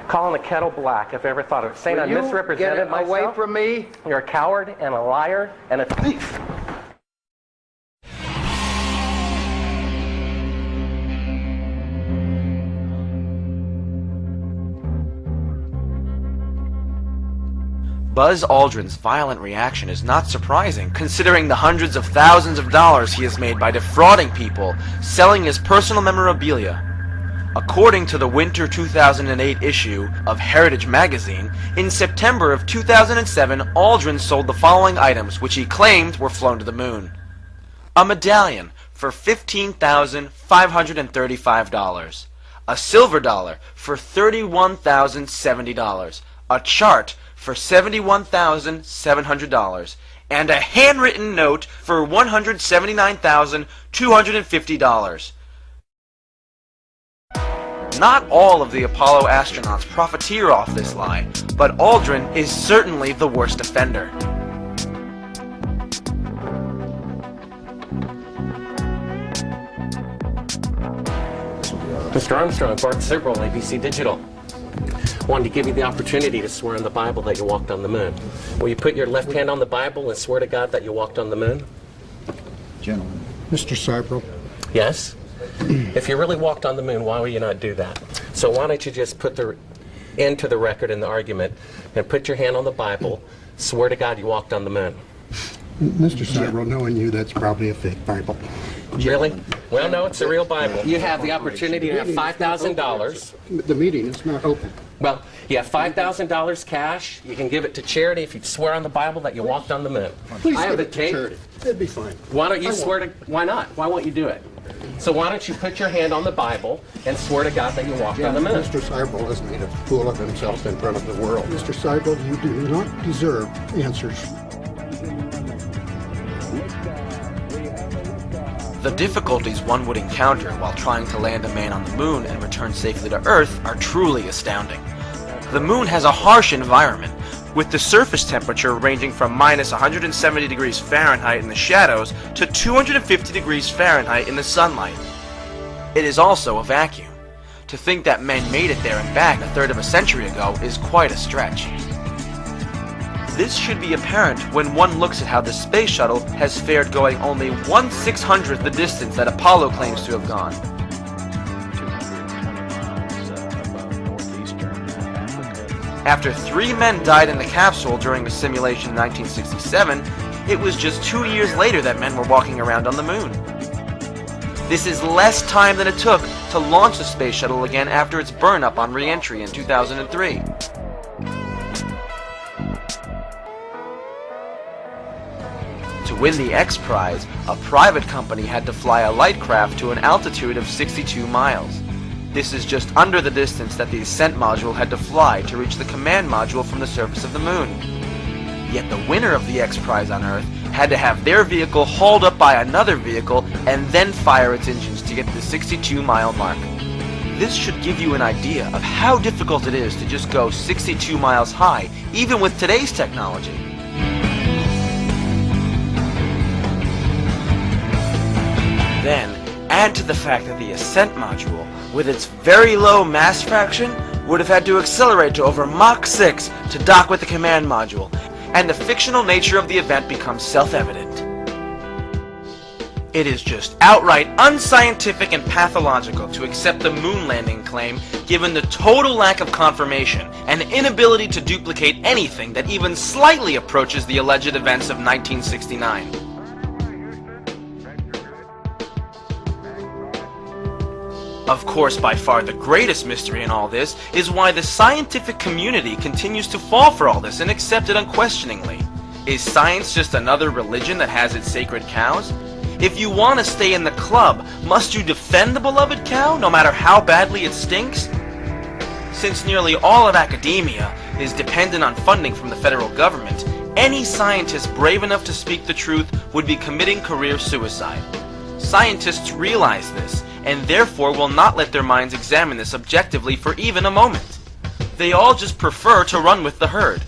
Calling the kettle black, if I ever thought of it. Saying I misrepresented myself. Away from me. You're a coward and a liar and a thief. Buzz Aldrin's violent reaction is not surprising, considering the hundreds of thousands of dollars he has made by defrauding people, selling his personal memorabilia. According to the winter 2008 issue of Heritage Magazine, in September of 2007, Aldrin sold the following items which he claimed were flown to the moon. A medallion for $15,535. A silver dollar for $31,070. A chart for $71,700. And a handwritten note for $179,250. Not all of the Apollo astronauts profiteer off this lie, but Aldrin is certainly the worst offender. Mr. Armstrong, Bart Sibrel, ABC Digital. Wanted to give you the opportunity to swear on the Bible that you walked on the moon. Will you put your left hand on the Bible and swear to God that you walked on the moon? Gentlemen. Mr. Sibrel. Yes? If you really walked on the moon, why would you not do that? So why don't you just put the into the record in the argument and put your hand on the Bible, swear to God you walked on the moon. Mr. Sibrel, knowing you, that's probably a fake Bible. Really? Well, no, it's a real Bible. You have the opportunity to have $5,000. The meeting is not open. Well, you have $5,000 cash. You can give it to charity if you swear on the Bible that you walked on the moon. Please I have give the it to tape. charity. It'd be fine. Why don't you swear to? Why not? Why won't you do it? So why don't you put your hand on the Bible and swear to God that you walked on the moon? Mr. Sibrel has made a fool of himself in front of the world. Mr. Sibrel, you do not deserve answers. The difficulties one would encounter while trying to land a man on the moon and return safely to Earth are truly astounding. The moon has a harsh environment, with the surface temperature ranging from minus 170 degrees Fahrenheit in the shadows to 250 degrees Fahrenheit in the sunlight. It is also a vacuum. To think that men made it there and back a third of a century ago is quite a stretch. This should be apparent when one looks at how the space shuttle has fared going only 1/600th the distance that Apollo claims to have gone. After 3 men died in the capsule during the simulation in 1967, it was just 2 years later that men were walking around on the moon. This is less time than it took to launch the space shuttle again after its burn-up on re-entry in 2003. To win the X Prize, a private company had to fly a light craft to an altitude of 62 miles. This is just under the distance that the ascent module had to fly to reach the command module from the surface of the moon. Yet the winner of the X Prize on Earth had to have their vehicle hauled up by another vehicle and then fire its engines to get to the 62-mile mark. This should give you an idea of how difficult it is to just go 62 miles high, even with today's technology. Then, add to the fact that the ascent module, with its very low mass fraction, would have had to accelerate to over Mach 6 to dock with the command module, and the fictional nature of the event becomes self-evident. It is just outright unscientific and pathological to accept the moon landing claim given the total lack of confirmation and inability to duplicate anything that even slightly approaches the alleged events of 1969. Of course, by far the greatest mystery in all this is why the scientific community continues to fall for all this and accept it unquestioningly. Is science just another religion that has its sacred cows? If you want to stay in the club, must you defend the beloved cow, no matter how badly it stinks? Since nearly all of academia is dependent on funding from the federal government, any scientist brave enough to speak the truth would be committing career suicide. Scientists realize this, and therefore will not let their minds examine this objectively for even a moment. They all just prefer to run with the herd.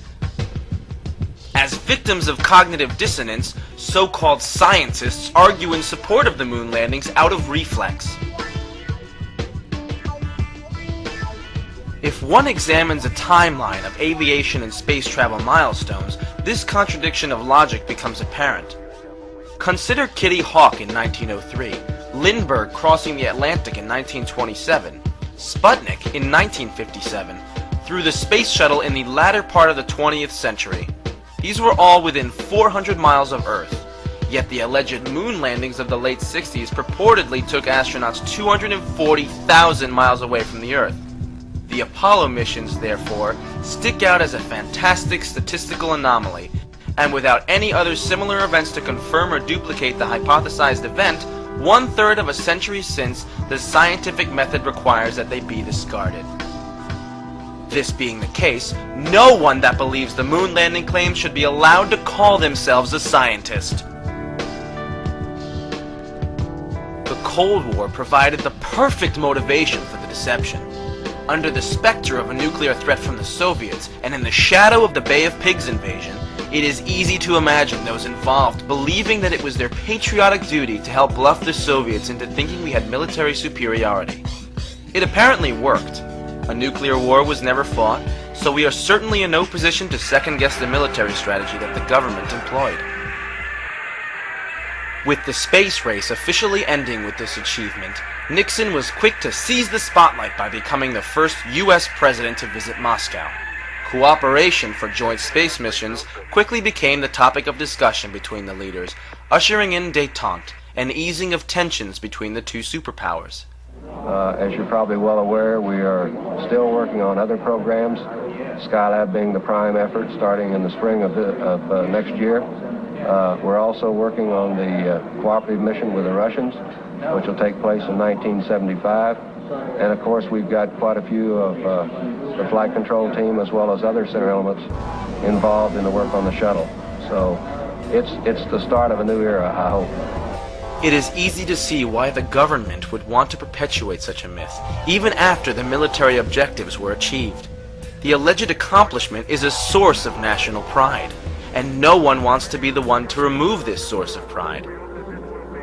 As victims of cognitive dissonance, so-called scientists argue in support of the moon landings out of reflex. If one examines a timeline of aviation and space travel milestones, this contradiction of logic becomes apparent. Consider Kitty Hawk in 1903, Lindbergh crossing the Atlantic in 1927, Sputnik in 1957, through the space shuttle in the latter part of the 20th century. These were all within 400 miles of Earth. Yet the alleged moon landings of the late 60s purportedly took astronauts 240,000 miles away from the Earth. The Apollo missions, therefore, stick out as a fantastic statistical anomaly, and without any other similar events to confirm or duplicate the hypothesized event, 1/3 of a century since, the scientific method requires that they be discarded. This being the case, no one that believes the moon landing claims should be allowed to call themselves a scientist. The Cold War provided the perfect motivation for the deception. Under the specter of a nuclear threat from the Soviets, and in the shadow of the Bay of Pigs invasion, it is easy to imagine those involved believing that it was their patriotic duty to help bluff the Soviets into thinking we had military superiority. It apparently worked. A nuclear war was never fought, so we are certainly in no position to second-guess the military strategy that the government employed. With the space race officially ending with this achievement, Nixon was quick to seize the spotlight by becoming the first U.S. president to visit Moscow. Cooperation for joint space missions quickly became the topic of discussion between the leaders, ushering in détente, an easing of tensions between the two superpowers. As you're probably well aware, we are still working on other programs, Skylab being the prime effort starting in the spring of next year. We're also working on the cooperative mission with the Russians, which will take place in 1975. And of course, we've got quite a few of the flight control team as well as other center elements involved in the work on the shuttle. So it's the start of a new era, I hope. It is easy to see why the government would want to perpetuate such a myth, even after the military objectives were achieved. The alleged accomplishment is a source of national pride, and no one wants to be the one to remove this source of pride.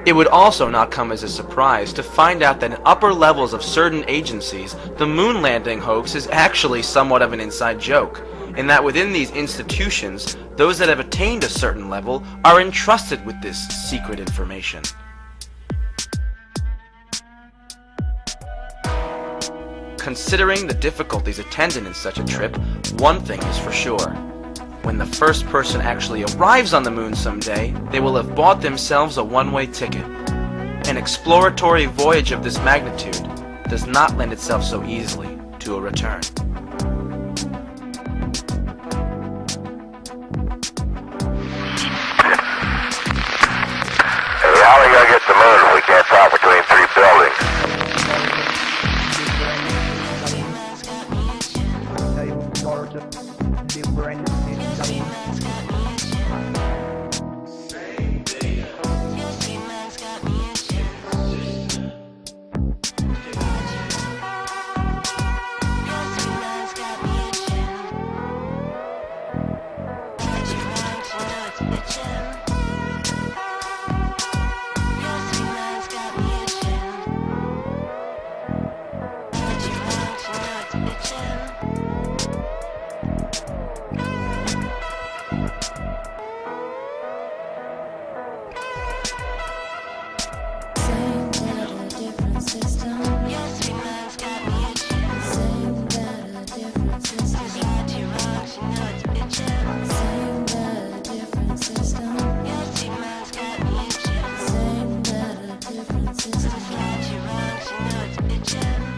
It would also not come as a surprise to find out that in upper levels of certain agencies, the moon landing hoax is actually somewhat of an inside joke, in that within these institutions, those that have attained a certain level are entrusted with this secret information. Considering the difficulties attendant in such a trip, one thing is for sure. When the first person actually arrives on the moon someday, they will have bought themselves a one-way ticket. An exploratory voyage of this magnitude does not lend itself so easily to a return. Hey, how are we gonna get to the moon if we can't talk between three buildings? Bitchin'.